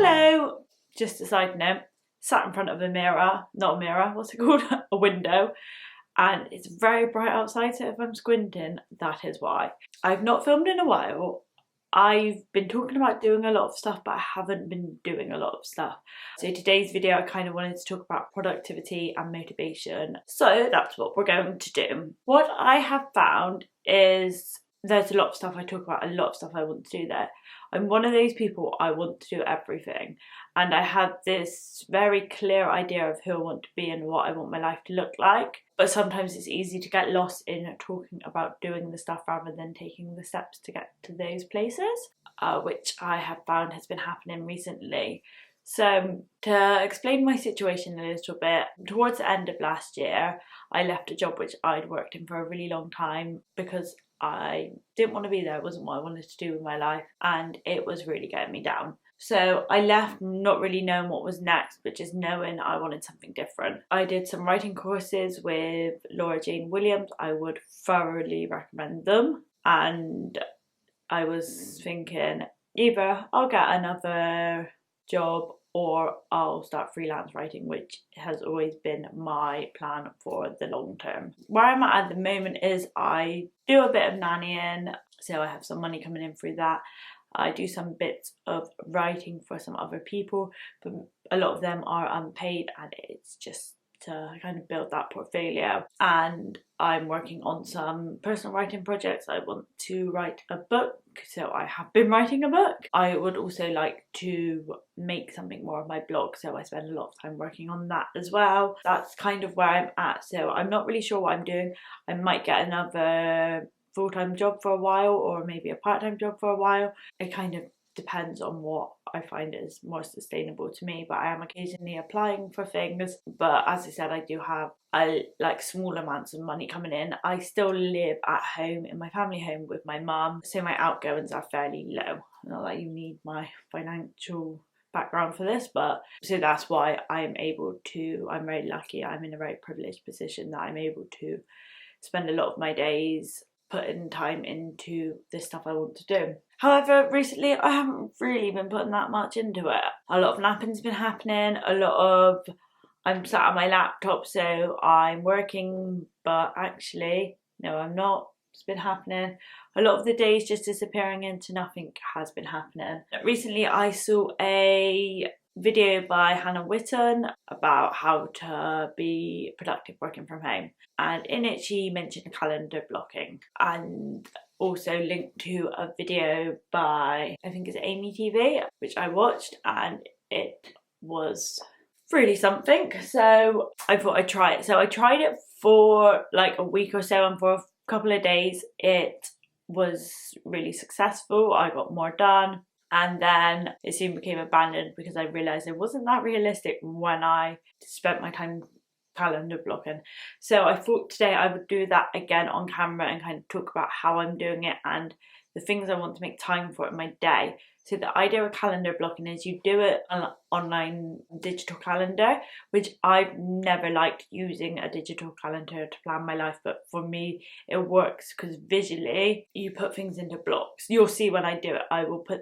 Hello! Just a side note, sat in front of a mirror, not a mirror, what's it called? A window. And it's very bright outside, so if I'm squinting, that is why. I've not filmed in a while. I've been talking about doing a lot of stuff, but I haven't been doing a lot of stuff. So today's video, I kind of wanted to talk about productivity and motivation. So that's what we're going to do. What I have found is there's a lot of stuff I talk about, a lot of stuff I want to do there. I'm one of those people, I want to do everything. And I have this very clear idea of who I want to be and what I want my life to look like. But sometimes it's easy to get lost in talking about doing the stuff rather than taking the steps to get to those places, which I have found has been happening recently. So to explain my situation a little bit, towards the end of last year, I left a job which I'd worked in for a really long time because I didn't want to be there. It wasn't what I wanted to do with my life, and it was really getting me down. So I left not really knowing what was next, but just knowing I wanted something different. I did some writing courses with Laura Jane Williams. I would thoroughly recommend them. And I was thinking either I'll get another job or I'll start freelance writing, which has always been my plan for the long term. Where I'm at the moment is I do a bit of nannying, so I have some money coming in through that. I do some bits of writing for some other people, but a lot of them are unpaid, and it's just to kind of build that portfolio. And I'm working on some personal writing projects. I want to write a book, so I have been writing a book. I would also like to make something more of my blog, so I spend a lot of time working on that as well. That's kind of where I'm at, so I'm not really sure what I'm doing. I might get another full-time job for a while, or maybe a part-time job for a while. It kind of depends on what I find is more sustainable to me, but I am occasionally applying for things. But as I said, I do have like small amounts of money coming in. I still live at home in my family home with my mum, so my outgoings are fairly low. Not that you need my financial background for this, but so that's why I'm very lucky, I'm in a very privileged position that I'm able to spend a lot of my days putting time into the stuff I want to do. However, recently I haven't really been putting that much into it. A lot of napping's been happening, I'm sat on my laptop, so I'm working, but actually, no, I'm not. It's been happening. A lot of the days just disappearing into nothing has been happening. Recently I saw a video by Hannah Witton about how to be productive working from home, and in it she mentioned calendar blocking, and also linked to a video by, I think it's Amy TV, which I watched, and it was really something. So I thought I'd try it. So I tried it for like a week or so, and for a couple of days it was really successful. I got more done. And then it soon became abandoned because I realised it wasn't that realistic when I spent my time calendar blocking. So I thought today I would do that again on camera and kind of talk about how I'm doing it and the things I want to make time for in my day. So the idea of calendar blocking is you do it on an online digital calendar, which I've never liked using a digital calendar to plan my life, but for me it works because visually you put things into blocks. You'll see when I do it, I will put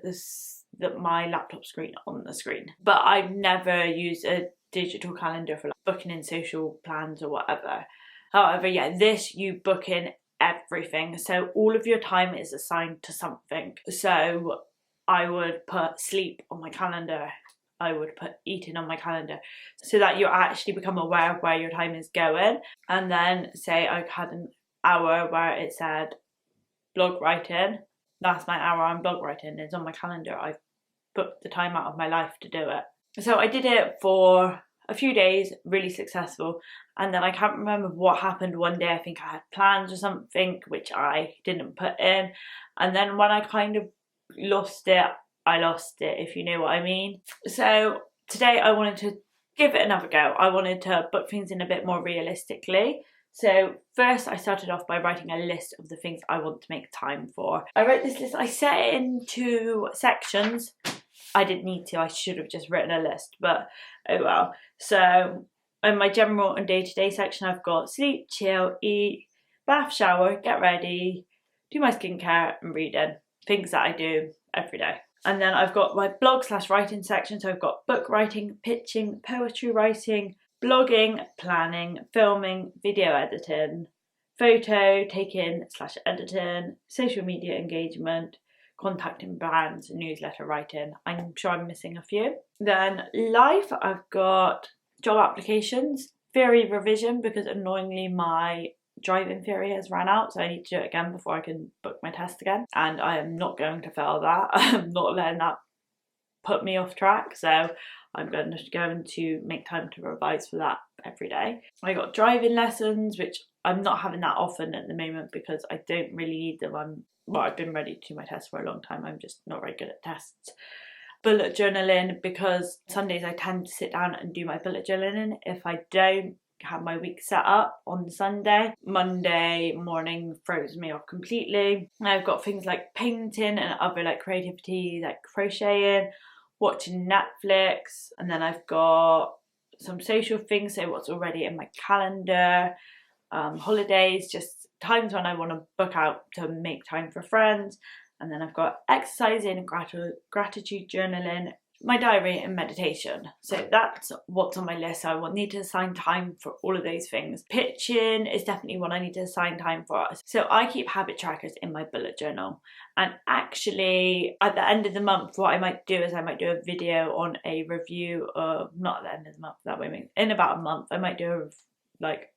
my laptop screen on the screen. But I've never used a digital calendar for like booking in social plans or whatever. However, yeah, this you book in everything, so all of your time is assigned to something. So I would put sleep on my calendar, I would put eating on my calendar, so that you actually become aware of where your time is going. And then say I had an hour where it said blog writing, that's my hour on blog writing, it's on my calendar. I've booked the time out of my life to do it. So I did it for a few days, really successful, and then I can't remember what happened one day. I think I had plans or something which I didn't put in, and then when I kind of lost it, I lost it, if you know what I mean. So today I wanted to give it another go. I wanted to book things in a bit more realistically. So first I started off by writing a list of the things I want to make time for. I wrote this list, I set it into sections. I didn't need to, I should have just written a list, but oh well. So in my general and day-to-day section I've got sleep, chill, eat, bath, shower, get ready, do my skincare and reading. Things that I do every day. And then I've got my blog / writing section. So I've got book writing, pitching, poetry writing, blogging, planning, filming, video editing, photo taking / editing, social media engagement, contacting brands, newsletter writing. I'm sure I'm missing a few. Then life, I've got job applications, theory revision, because annoyingly my driving theory has ran out, so I need to do it again before I can book my test again, and I am not going to fail that. I'm not letting that put me off track, so I'm going to make time to revise for that every day. I got driving lessons, which I'm not having that often at the moment because I don't really need them. I've been ready to do my test for a long time, I'm just not very good at tests. Bullet journaling, because Sundays I tend to sit down and do my bullet journaling. If I don't have my week set up on Sunday, Monday morning throws me off completely. I've got things like painting and other like creativity, like crocheting, watching Netflix, and then I've got some social things, so what's already in my calendar, holidays, just times when I want to book out to make time for friends. And then I've got exercising and gratitude journaling, my diary and meditation. So that's what's on my list. So I will need to assign time for all of those things. Pitching is definitely one I need to assign time for. So I keep habit trackers in my bullet journal. And actually at the end of the month, what I might do is I might do a video on a review of, not at the end of the month, that way, in about a month, I might do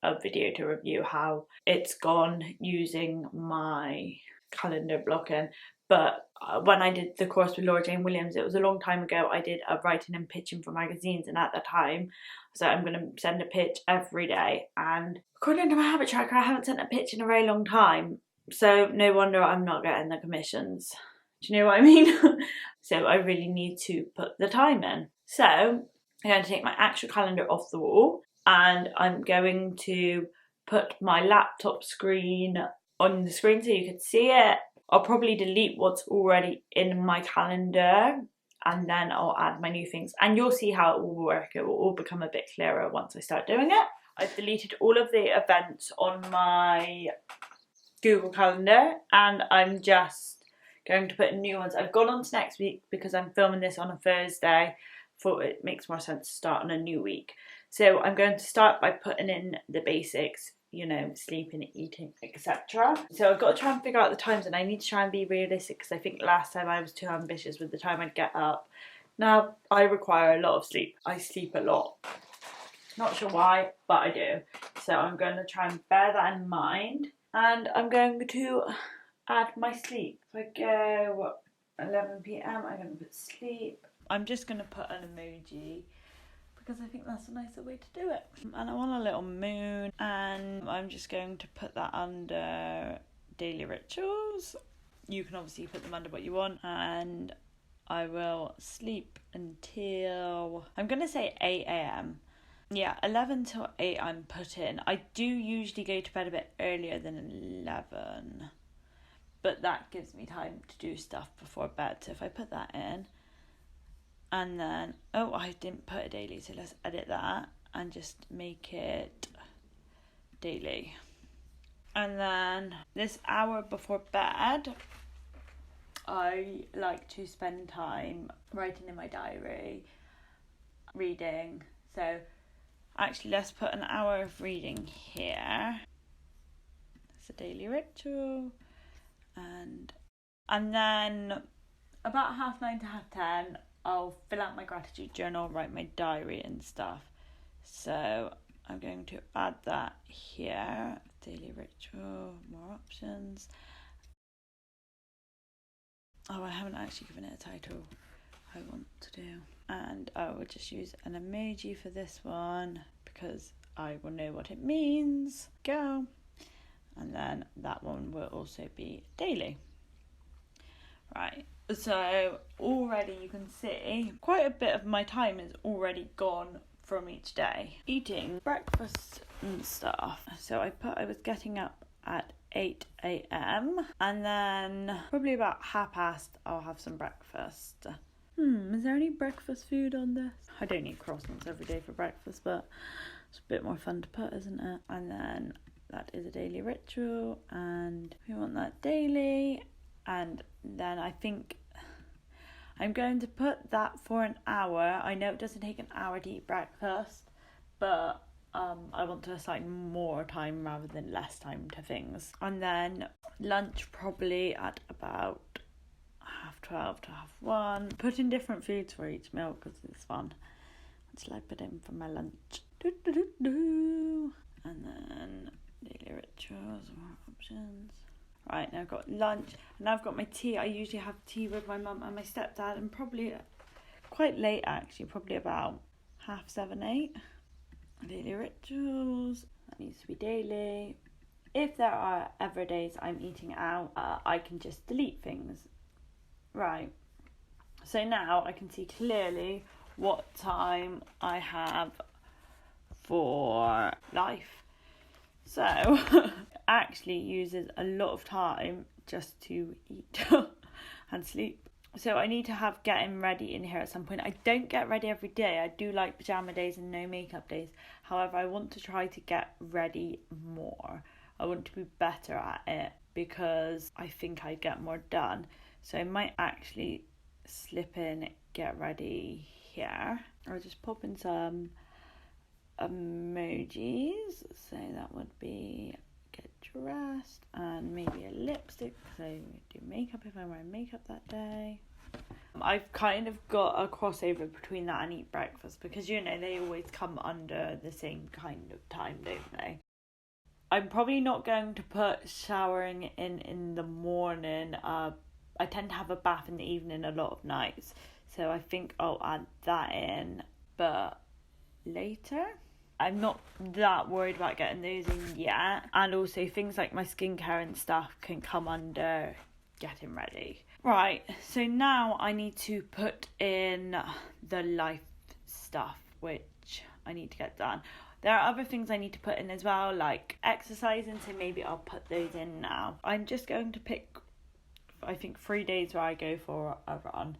a video to review how it's gone using my calendar blocking. But when I did the course with Laura Jane Williams, it was a long time ago, I did a writing and pitching for magazines, and at the time, so I'm going to send a pitch every day, and according to my habit tracker, I haven't sent a pitch in a very long time, so no wonder I'm not getting the commissions. Do you know what I mean? So I really need to put the time in. So I'm going to take my actual calendar off the wall, and I'm going to put my laptop screen on the screen so you could see it. I'll probably delete what's already in my calendar, and then I'll add my new things, and you'll see how it will work. It will all become a bit clearer once I start doing it. I've deleted all of the events on my Google Calendar, and I'm just going to put in new ones. I've gone on to next week because I'm filming this on a Thursday. Thought it makes more sense to start on a new week. So I'm going to start by putting in the basics, you know, sleeping, eating, etc. So I've got to try and figure out the times, and I need to try and be realistic because I think last time I was too ambitious with the time I'd get up. Now I require a lot of sleep. I sleep a lot. Not sure why, but I do. So I'm going to try and bear that in mind, and I'm going to add my sleep. If I go 11 p.m, I'm going to put sleep. I'm just going to put an emoji because I think that's a nicer way to do it. And I want a little moon, and I'm just going to put that under daily rituals. You can obviously put them under what you want, and I will sleep until, I'm going to say 8 a.m. Yeah, 11 till 8 I'm put in. I do usually go to bed a bit earlier than 11, but that gives me time to do stuff before bed. So if I put that in, and then, oh, I didn't put a daily, so let's edit that and just make it daily. And then this hour before bed, I like to spend time writing in my diary, reading. So actually, let's put an hour of reading here. It's a daily ritual. And then about 9:30 to 10:30, I'll fill out my gratitude journal, write my diary and stuff. So I'm going to add that here. Daily ritual, more options. Oh, I haven't actually given it a title I want to do. And I will just use an emoji for this one because I will know what it means. Go. And then that one will also be daily. Right. So already you can see quite a bit of my time is already gone from each day. Eating breakfast and stuff. So I was getting up at 8 a.m. and then probably about past I'll have some breakfast. Is there any breakfast food on this? I don't eat croissants every day for breakfast, but it's a bit more fun to put, isn't it? And then that is a daily ritual, and we want that daily. And then I think I'm going to put that for an hour. I know it doesn't take an hour to eat breakfast, but I want to assign more time rather than less time to things. And then lunch probably at about 12:30 to 1:30. Put in different foods for each meal because it's fun. What shall I put in for my lunch? And then daily rituals or options. Right, now I've got lunch, and now I've got my tea. I usually have tea with my mum and my stepdad, and probably quite late actually, probably about 7:30, 8. Daily rituals, that needs to be daily. If there are ever days I'm eating out, I can just delete things. Right, so now I can see clearly what time I have for life. So it actually uses a lot of time just to eat and sleep. So I need to have getting ready in here at some point. I don't get ready every day. I do like pyjama days and no makeup days. However, I want to try to get ready more. I want to be better at it because I think I get more done. So I might actually slip in, get ready here. I'll just pop in some emojis. So that would be get dressed and maybe a lipstick because I do makeup if I'm wearing makeup that day. I've kind of got a crossover between that and eat breakfast because, you know, they always come under the same kind of time, don't they? I'm probably not going to put showering in the morning. I tend to have a bath in the evening a lot of nights, so I think I'll add that in, but later. I'm not that worried about getting those in yet, and also things like my skincare and stuff can come under getting ready. Right, so now I need to put in the life stuff, which I need to get done. There are other things I need to put in as well, like exercising, so maybe I'll put those in now. I'm just going to pick, I think, 3 days where I go for a run.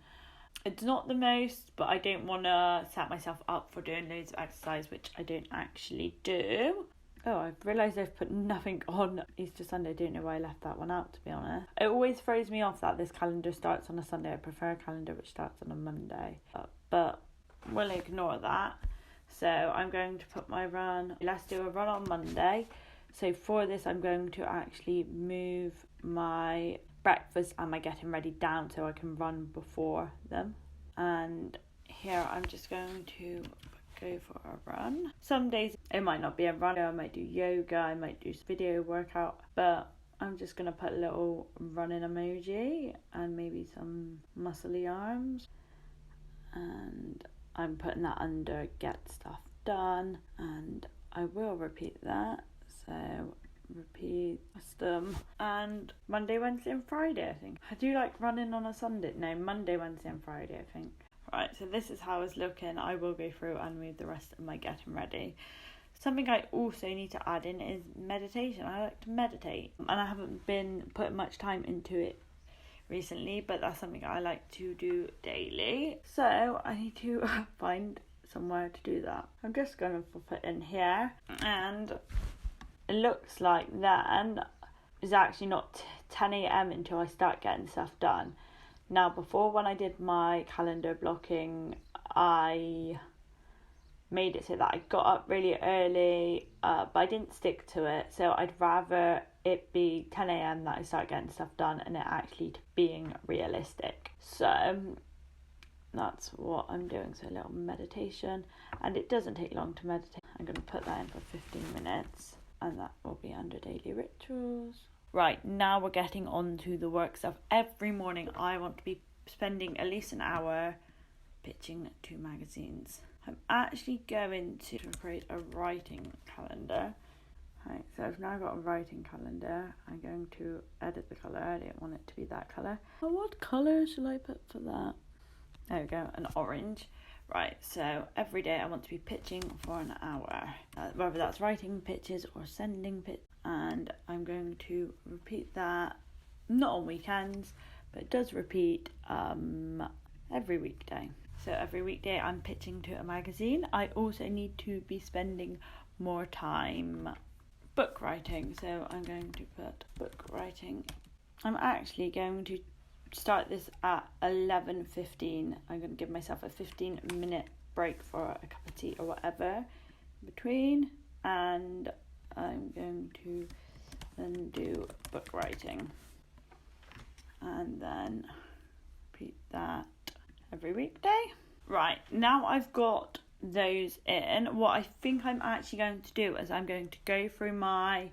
It's not the most, but I don't want to set myself up for doing loads of exercise, which I don't actually do. Oh, I've realised I've put nothing on Easter Sunday. I don't know why I left that one out, to be honest. It always throws me off that this calendar starts on a Sunday. I prefer a calendar which starts on a Monday. But we'll ignore that. So I'm going to put my run. Let's do a run on Monday. So for this, I'm going to actually move my breakfast and my getting ready down so I can run before them. And here I'm just going to go for a run. Some days it might not be a run. I might do yoga, I might do video workout, but I'm just going to put a little running emoji and maybe some muscly arms, and I'm putting that under get stuff done, and I will repeat that. So repeat custom, and Monday, Wednesday and Friday I think. I do like running on a Sunday. No, Monday, Wednesday and Friday I think. Right, so this is how it's looking. I will go through and move the rest of my getting ready. Something I also need to add in is meditation. I like to meditate, and I haven't been putting much time into it recently, but that's something I like to do daily. So I need to find somewhere to do that. I'm just going to put in here, and it looks like then it's actually not 10 a.m. until I start getting stuff done. Now, before, when I did my calendar blocking, I made it so that I got up really early, but I didn't stick to it. So I'd rather it be 10 a.m. that I start getting stuff done and it actually being realistic. So that's what I'm doing. So a little meditation, and it doesn't take long to meditate. I'm going to put that in for 15 minutes, and that will be under daily rituals. Right, now we're getting on to the work stuff. Every morning I want to be spending at least an hour pitching 2 magazines. I'm actually going to create a writing calendar. Right, so I've now got a writing calendar. I'm going to edit the colour. I don't want it to be that colour. Oh, what colour shall I put for that? There we go, an orange. Right, so every day I want to be pitching for an hour, whether that's writing pitches or sending pitches. And I'm going to repeat that, not on weekends, but it does repeat every weekday. So every weekday I'm pitching to a magazine. I also need to be spending more time book writing, so I'm going to put book writing. I'm actually going to start this at 11:15. I'm going to give myself a 15-minute break for a cup of tea or whatever in between, and I'm going to then do book writing, and then repeat that every weekday. Right, now I've got those in, what I think I'm actually going to do is I'm going to go through my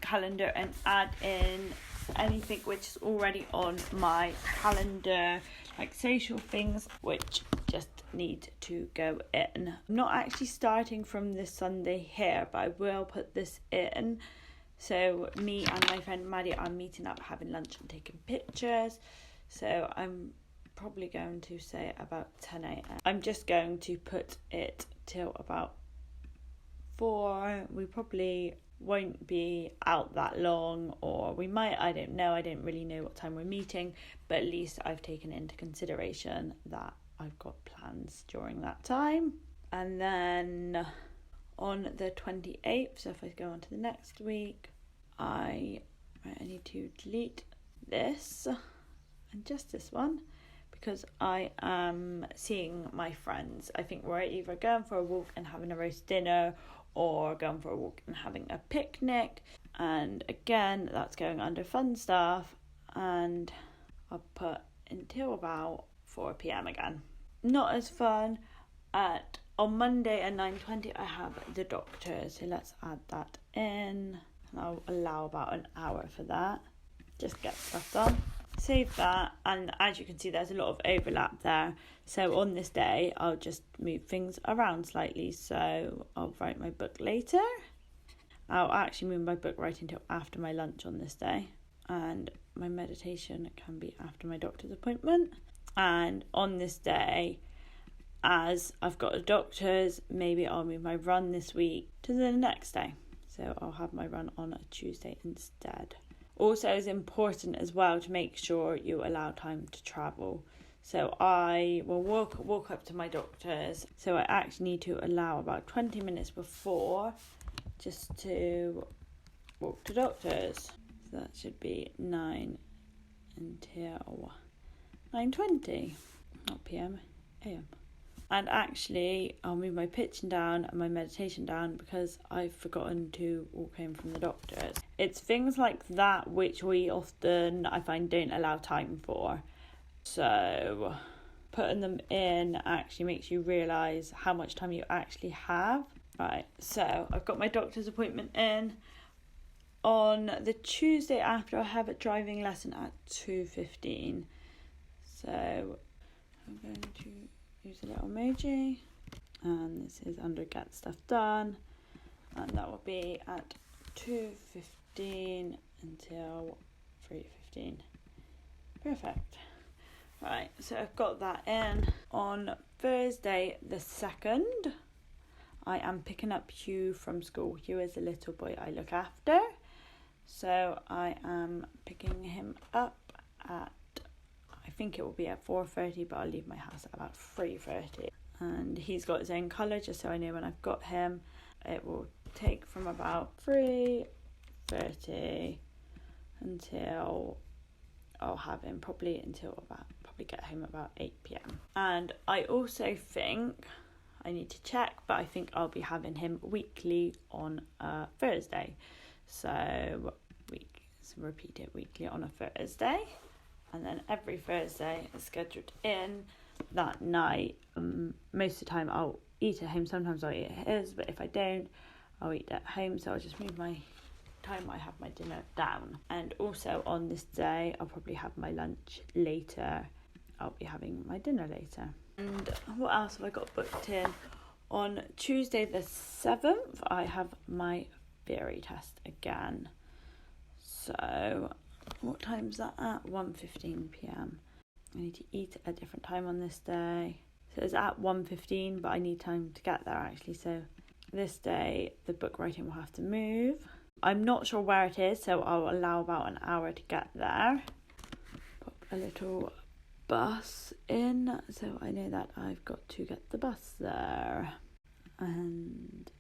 calendar and add in anything which is already on my calendar, like social things which just need to go in. I'm not actually starting from this Sunday here, but I will put this in. So me and my friend Maddie are meeting up, having lunch and taking pictures. So I'm probably going to say about 10 a.m. I'm just going to put it till about 4. We probably won't be out that long, or we might, I don't know. I don't really know what time we're meeting, but at least I've taken into consideration that I've got plans during that time. And then on the 28th, so if I go on to the next week, I need to delete this and just this one, because I am seeing my friends. I think we're either going for a walk and having a roast dinner, or going for a walk and having a picnic. And again, that's going under fun stuff, and I'll put until about 4 p.m. again. Not as fun. On Monday at 9:20 I have the doctor, so let's add that in, and I'll allow about an hour for that. Just get stuff done. Save that, and as you can see there's a lot of overlap there, so on this day I'll just move things around slightly. So I'll write my book later. I'll actually move my book writing till after my lunch on this day, and my meditation can be after my doctor's appointment. And on this day, as I've got a doctor's, maybe I'll move my run this week to the next day, so I'll have my run on a Tuesday instead. Also, it's important as well to make sure you allow time to travel. So I will walk up to my doctor's. So I actually need to allow about 20 minutes before just to walk to doctor's. So that should be 9 until 9:20, not PM, AM. And actually, I'll move my pitching down and my meditation down because I've forgotten to walk home from the doctor's. It's things like that which we often, I find, don't allow time for. So putting them in actually makes you realise how much time you actually have. Right, so I've got my doctor's appointment in. On the Tuesday after, I have a driving lesson at 2:15. So I'm going to use a little emoji, and this is under get stuff done, and that will be at 2:15 until 3:15. Perfect. Right, so I've got that in. On Thursday the 2nd, I am picking up Hugh from school. Hugh is a little boy I look after, so I am picking him up at, I think it will be at 4:30, but I'll leave my house at about 3:30. And he's got his own colour, just so I know when I've got him. It will take from about 3:30 until I'll have him probably get home about 8 p.m. And I also think, I need to check, but I think I'll be having him weekly on a Thursday. So repeat it weekly on a Thursday. And then every Thursday is scheduled in that night. Most of the time I'll eat at home. Sometimes I'll eat at his, but if I don't, I'll eat at home. So I'll just move my time I have my dinner down. And also on this day, I'll probably have my lunch later. I'll be having my dinner later. And what else have I got booked in? On Tuesday the 7th, I have my theory test again. So what time's that at? 1:15 p.m. I need to eat at a different time on this day. So it's at 1:15, but I need time to get there actually. So this day, the book writing will have to move. I'm not sure where it is, so I'll allow about an hour to get there. Pop a little bus in, so I know that I've got to get the bus there. And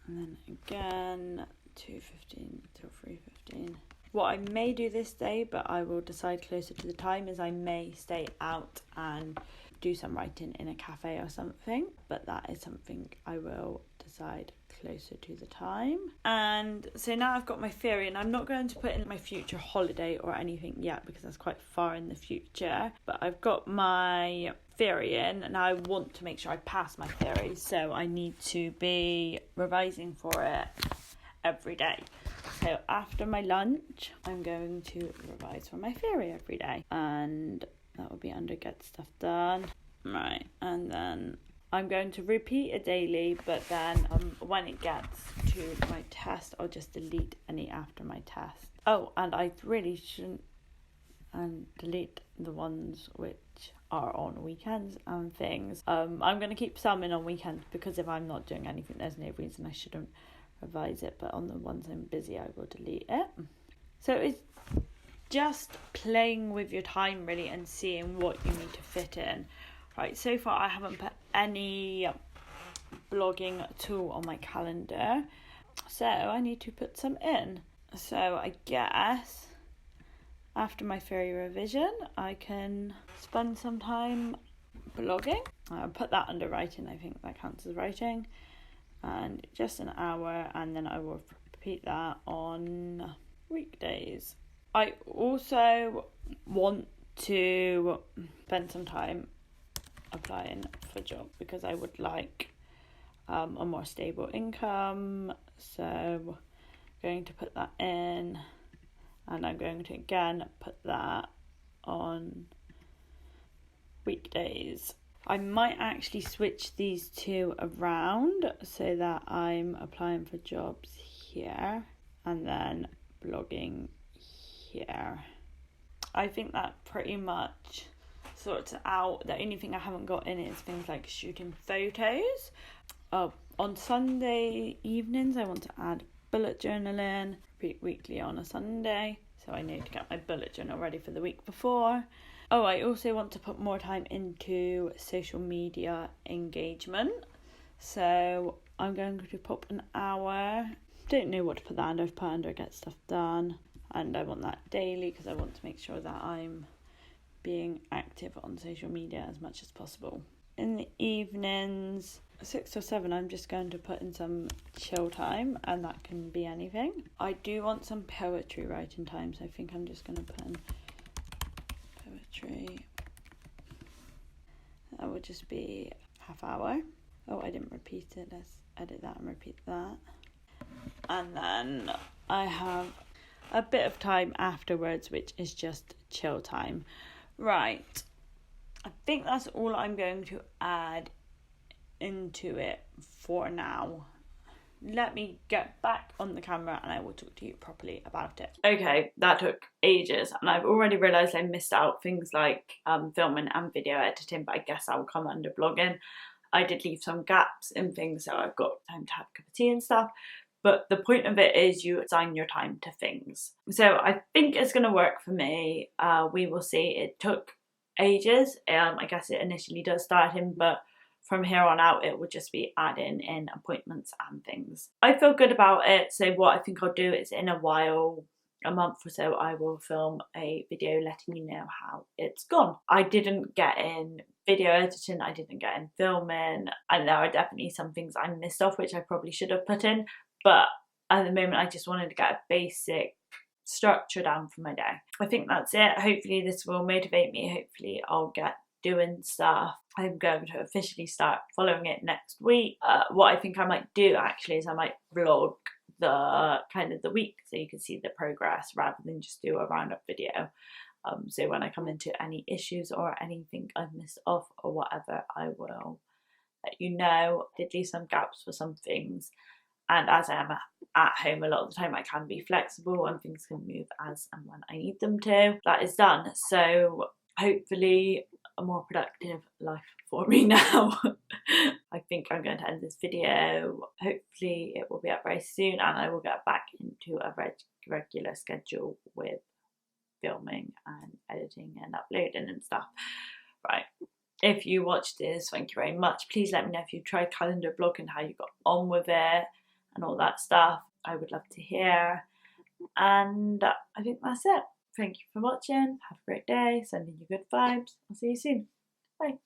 then again, 2:15 till 3:15. What I may do this day, but I will decide closer to the time, is I may stay out and do some writing in a cafe or something, but that is something I will decide closer to the time. And so now I've got my theory, and I'm not going to put in my future holiday or anything yet because that's quite far in the future, but I've got my theory in, and I want to make sure I pass my theory, so I need to be revising for it every day. So after my lunch, I'm going to revise for my theory every day, and that will be under get stuff done. Right, and then I'm going to repeat it daily, but then when it gets to my test, I'll just delete any after my test. Oh, and I really shouldn't delete the ones which are on weekends and things. I'm going to keep some in on weekends, because if I'm not doing anything, there's no reason I shouldn't revise it, but on the ones I'm busy, I will delete it. So it's just playing with your time, really, and seeing what you need to fit in. Right, so far I haven't put any blogging tool on my calendar, so I need to put some in. So I guess after my theory revision, I can spend some time blogging. I'll put that under writing, I think that counts as writing, and just an hour, and then I will repeat that on weekdays. I also want to spend some time applying for jobs, because I would like a more stable income, so I'm going to put that in, and I'm going to again put that on weekdays. I might actually switch these two around so that I'm applying for jobs here and then blogging here. I think that pretty much sorts it out. The only thing I haven't got in is things like shooting photos. On Sunday evenings, I want to add bullet journaling, repeat weekly on a Sunday, so I need to get my bullet journal ready for the week before. Oh, I also want to put more time into social media engagement, so I'm going to pop an hour. Don't know what to put that under. I've put under get stuff done, and I want that daily because I want to make sure that I'm being active on social media as much as possible. In the evenings, 6 or 7, I'm just going to put in some chill time, and that can be anything. I do want some poetry writing time, so I think I'm just going to put in poetry. That would just be half hour. Oh, I didn't repeat it. Let's edit that and repeat that. And then I have a bit of time afterwards, which is just chill time. Right, I think that's all I'm going to add into it for now. Let me get back on the camera and I will talk to you properly about it. Okay, that took ages, and I've already realised I missed out things like filming and video editing, but I guess that will come under blogging. I did leave some gaps in things, so I've got time to have a cup of tea and stuff. But the point of it is you assign your time to things. So I think it's going to work for me. We will see. It took ages. I guess it initially does start in, but from here on out, it will just be adding in appointments and things. I feel good about it. So what I think I'll do is in a while, a month or so, I will film a video letting you know how it's gone. I didn't get in video editing, I didn't get in filming, and there are definitely some things I missed off which I probably should have put in. But at the moment, I just wanted to get a basic structure down for my day. I think that's it. Hopefully this will motivate me. Hopefully I'll get doing stuff. I'm going to officially start following it next week. What I think I might do actually is I might vlog the kind of the week so you can see the progress rather than just do a roundup video. So when I come into any issues or anything I've missed off or whatever, I will let you know. I did leave some gaps for some things. And as I am at home a lot of the time, I can be flexible and things can move as and when I need them to. That is done. So hopefully a more productive life for me now. I think I'm going to end this video. Hopefully it will be up very soon and I will get back into a regular schedule with filming and editing and uploading and stuff. Right. If you watched this, thank you very much. Please let me know if you tried calendar blog and how you got on with it and all that stuff. I would love to hear. And I think that's it. Thank you for watching. Have a great day. Sending you good vibes. I'll see you soon. Bye.